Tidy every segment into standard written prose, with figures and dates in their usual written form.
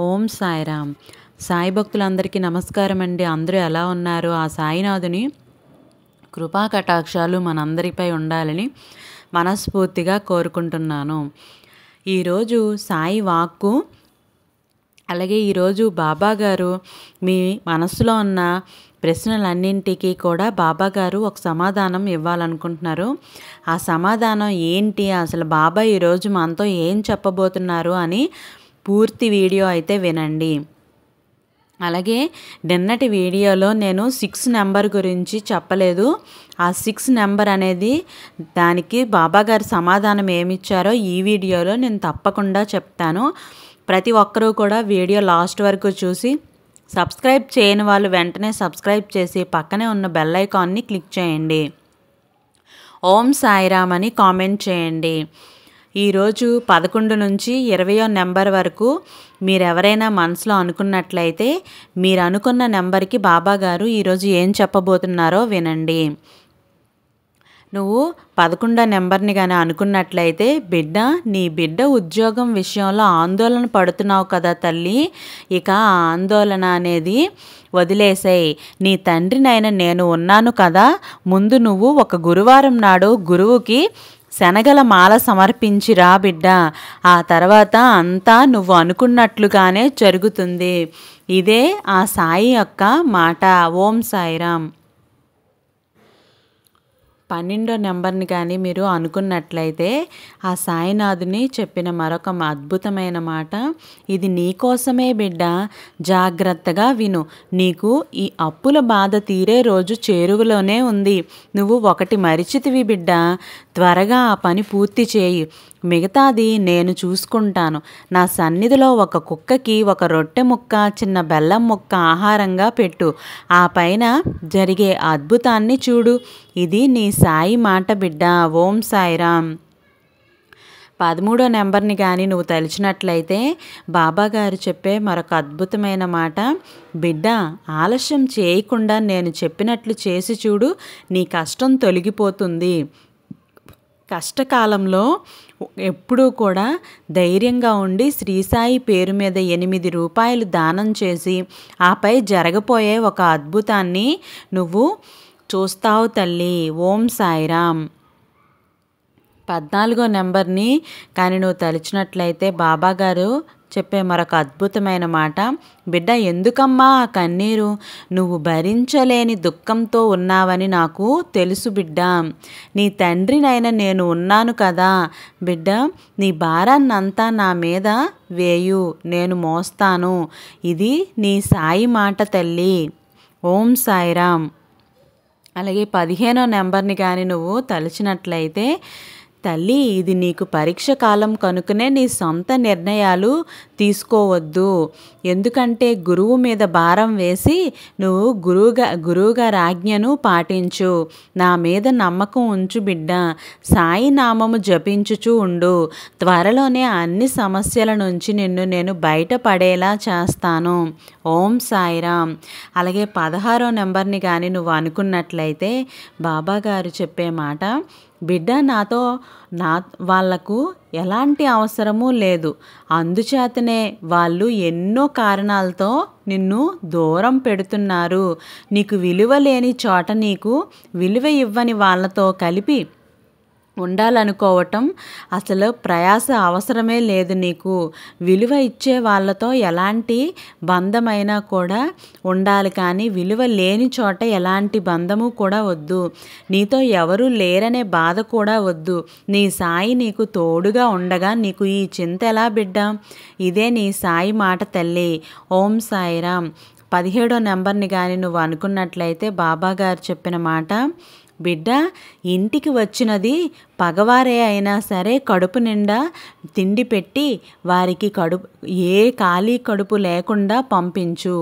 ఓం సాయిరామ్. సాయి భక్తులందరికీ నమస్కారం అండి. అందరూ ఎలా ఉన్నారు? ఆ సాయినాథుని కృపా కటాక్షాలు మనందరిపై ఉండాలని మనస్ఫూర్తిగా కోరుకుంటున్నాను. ఈరోజు సాయి వాక్కు, అలాగే ఈరోజు బాబాగారు మీ మనసులో ఉన్న ప్రశ్నలన్నింటికీ కూడా బాబాగారు ఒక సమాధానం ఇవ్వాలనుకుంటున్నారు. ఆ సమాధానం ఏంటి, అసలు బాబా ఈరోజు మనతో ఏం చెప్పబోతున్నారు అని పూర్తి వీడియో అయితే వినండి. అలాగే నిన్నటి వీడియోలో నేను 6 నెంబర్ గురించి చెప్పలేదు. ఆ 6 నెంబర్ అనేది దానికి బాబాగారు సమాధానం ఏమిచ్చారో ఈ వీడియోలో నేను తప్పకుండా చెప్తాను. ప్రతి ఒక్కరూ కూడా వీడియో లాస్ట్ వరకు చూసి సబ్స్క్రైబ్ చేయని వాళ్ళు వెంటనే సబ్స్క్రైబ్ చేసి పక్కనే ఉన్న బెల్ ఐకాన్ని క్లిక్ చేయండి. ఓం సాయిరామ్ అని కామెంట్ చేయండి. ఈరోజు 11 నుంచి 20వ నెంబర్ వరకు మీరు ఎవరైనా మనసులో అనుకున్నట్లయితే మీరు అనుకున్న నెంబర్కి బాబాగారు ఈరోజు ఏం చెప్పబోతున్నారో వినండి. నువ్వు 11వ నెంబర్ని కానీ అనుకున్నట్లయితే, నీ బిడ్డ ఉద్యోగం విషయంలో ఆందోళన పడుతున్నావు కదా తల్లి, ఇక ఆ ఆందోళన అనేది వదిలేసేయ్. నీ తండ్రినైనా నేను ఉన్నాను కదా. ముందు నువ్వు ఒక గురువారం నాడు గురువుకి శనగల మాల సమర్పించిరా బిడ్డ. ఆ తర్వాత అంతా నువ్వు అనుకున్నట్లుగానే జరుగుతుంది. ఇదే ఆ సాయి యొక్క మాట. ఓం సాయిరామ్. 12వ నెంబర్ని కానీ మీరు అనుకున్నట్లయితే ఆ సాయినాథుని చెప్పిన మరొక అద్భుతమైన మాట, ఇది నీకోసమే బిడ్డ, జాగ్రత్తగా విను. నీకు ఈ అప్పుల బాధ తీరే రోజు చేరువలోనే ఉంది. నువ్వు ఒకటి మరిచితివి బిడ్డ, త్వరగా ఆ పని పూర్తి చేయి. మిగతాది నేను చూసుకుంటాను. నా సన్నిధిలో ఒక కుక్కకి ఒక రొట్టె ముక్క, చిన్న బెల్లం ముక్క ఆహారంగా పెట్టు. ఆ పైన జరిగే అద్భుతాన్ని చూడు. ఇది నీ సాయి మాట బిడ్డ. ఓం సాయిరామ్. 13వ నెంబర్ని కానీ నువ్వు తలిచినట్లయితే బాబాగారు చెప్పే మరొక అద్భుతమైన మాట, బిడ్డ ఆలస్యం చేయకుండా నేను చెప్పినట్లు చేసి చూడు. నీ కష్టం తొలగిపోతుంది. కష్టకాలంలో ఎప్పుడూ కూడా ధైర్యంగా ఉండి శ్రీ సాయి పేరు మీద 8 రూపాయలు దానం చేసి ఆపై జరగబోయే ఒక అద్భుతాన్ని నువ్వు చూస్తావు తల్లి. ఓం సాయిరామ్. 14వ నెంబర్ని కానీ నువ్వు తలిచినట్లయితే బాబాగారు చెప్పే మరొక అద్భుతమైన మాట, బిడ్డ ఎందుకమ్మా ఆ కన్నీరు? నువ్వు భరించలేని దుఃఖంతో ఉన్నావని నాకు తెలుసు బిడ్డ. నీ తండ్రినైనా నేను ఉన్నాను కదా బిడ్డ. నీ భారాన్నంతా నా మీద వేయు, నేను మోస్తాను. ఇది నీ సాయి మాట తల్లి. ఓం సాయిరామ్. అలాగే 15వ నెంబర్ని కానీ నువ్వు తలిచినట్లయితే, తల్లి ఇది నీకు పరీక్ష కాలం కనుకనే నీ సొంత నిర్ణయాలు తీసుకోవద్దు. ఎందుకంటే గురువు మీద భారం వేసి నువ్వు గురువుగారి ఆజ్ఞను పాటించు. నా మీద నమ్మకం ఉంచు బిడ్డ. సాయి నామము జపించుచూ ఉండు. త్వరలోనే అన్ని సమస్యల నుంచి నిన్ను నేను బయటపడేలా చేస్తాను. ఓం సాయిరామ్. అలాగే 16వ నెంబర్ని కానీ నువ్వు అనుకున్నట్లయితే బాబాగారు చెప్పే మాట, బిడ్డ వాళ్లకు ఎలాంటి అవసరమూ లేదు. అందుచేతనే వాళ్ళు ఎన్నో కారణాలతో నిన్ను దూరం పెడుతున్నారు. నీకు విలువ లేని చోట నీకు విలువ ఇవ్వని వాళ్ళతో కలిపి ఉండాలనుకోవటం అసలు ప్రయాస అవసరమే లేదు. నీకు విలువ ఇచ్చే వాళ్ళతో ఎలాంటి బంధమైనా కూడా ఉండాలి, కానీ విలువ లేని చోట ఎలాంటి బంధము కూడా వద్దు. నీతో ఎవరు లేరనే బాధ కూడా వద్దు. నీ సాయి నీకు తోడుగా ఉండగా నీకు ఈ చింత ఎలా బిడ్డ? ఇదే నీ సాయి మాట తల్లి. ఓం సాయిరామ్. 17వ నెంబర్ని కానీ నువ్వు అనుకున్నట్లయితే బాబాగారు చెప్పిన మాట, బిడ్డ ఇంటికి వచ్చినది పగవారే అయినా సరే కడుపు నిండా తిండి పెట్టి వారికి ఏ ఖాళీ కడుపు లేకుండా పంపించు.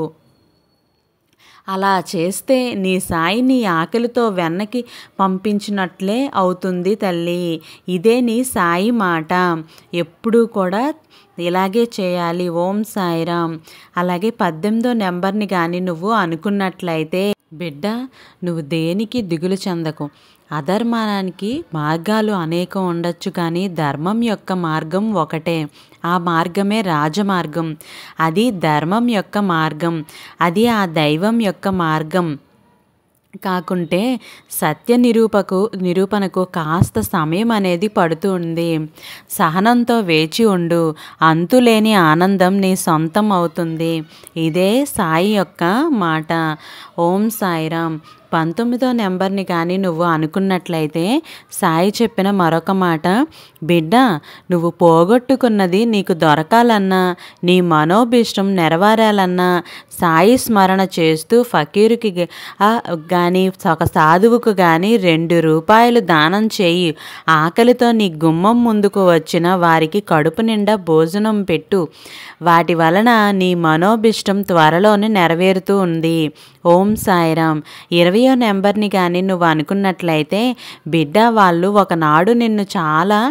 అలా చేస్తే నీ సాయి నీ ఆకలితో వెన్నకి పంపించినట్లే అవుతుంది తల్లి. ఇదే నీ సాయి మాట. ఎప్పుడూ కూడా ఇలాగే చేయాలి. ఓం సాయిరామ్. అలాగే 18వ నెంబర్ని కానీ నువ్వు అనుకున్నట్లయితే బిడ్డ, నువ్వు దేనికి దిగులు చెందకు. అధర్మానికి మార్గాలు అనేకం ఉండొచ్చు, కానీ ధర్మం యొక్క మార్గం ఒకటే. ఆ మార్గమే రాజమార్గం. అది ధర్మం యొక్క మార్గం. అది ఆ దైవం యొక్క మార్గం. కాకుంటే సత్య నిరూపణకు కాస్త సమయం అనేది పడుతుంది. సహనంతో వేచి ఉండు. అంతులేని ఆనందం నీ సొంతం అవుతుంది. ఇదే సాయి యొక్క మాట. ఓం సాయిరామ్. 19వ నెంబర్ని కానీ నువ్వు అనుకున్నట్లయితే సాయి చెప్పిన మరొక మాట, బిడ్డ, నువ్వు పోగొట్టుకున్నది నీకు దొరకాలన్నా, నీ మనోభీష్టం నెరవేరాలన్నా సాయి స్మరణ చేస్తూ ఫకీరుకి కానీ ఒక సాధువుకు కానీ 2 రూపాయలు దానం చేయి. ఆకలితో నీ గుమ్మం ముందుకు వచ్చిన వారికి కడుపు నిండా భోజనం పెట్టు. వాటి వలన నీ మనోభీష్టం త్వరలోనే నెరవేరుతూ ఉంది. ఓం సాయిరామ్. 20వ నెంబర్ని కానీ నువ్వు అనుకున్నట్లయితే బిడ్డ, వాళ్ళు ఒకనాడు నిన్ను చాలా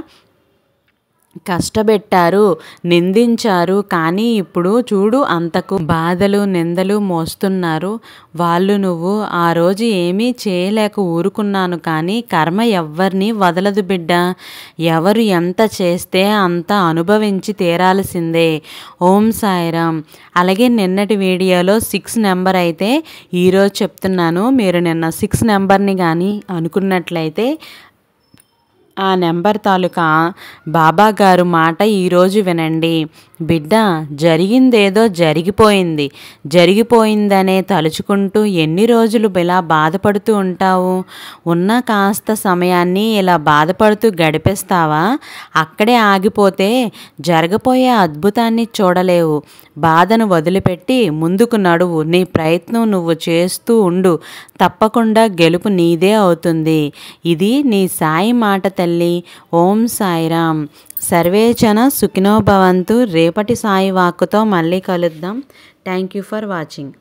కష్టపెట్టారు, నిందించారు, కానీ ఇప్పుడు చూడు అంతకు బాధలు నిందలు మోస్తున్నారు వాళ్ళు. నువ్వు ఆ రోజు ఏమీ చేయలేక ఊరుకున్నాను, కానీ కర్మ ఎవ్వరిని వదలదు బిడ్డ. ఎవరు ఎంత చేస్తే అంత అనుభవించి తీరాల్సిందే. ఓం సాయిరామ్. అలాగే నిన్నటి వీడియోలో 6 నెంబర్ అయితే ఈరోజు చెప్తున్నాను. మీరు నిన్న 6 నెంబర్ని కానీ అనుకున్నట్లయితే ఆ నెంబర్ తాలూకా బాబా గారు మాట ఈరోజు వినండి. బిడ్డ, జరిగిందేదో జరిగిపోయిందనే తలుచుకుంటూ ఎన్ని రోజులు ఇలా బాధపడుతూ ఉంటావు? ఉన్న కాస్త సమయాన్ని ఇలా బాధపడుతూ గడిపేస్తావా? అక్కడే ఆగిపోతే జరగబోయే అద్భుతాన్ని చూడలేవు. బాధను వదిలిపెట్టి ముందుకు నడువు. నీ ప్రయత్నం నువ్వు చేస్తూ ఉండు. తప్పకుండా గెలుపు నీదే అవుతుంది. ఇది నీ సాయి మాట తల్లి. ఓం సాయిరామ్. సర్వేజన సుఖినో భవంతు. రేపటి సాయి వాక్కుతో మళ్ళీ కలుద్దాం. Thank you for watching.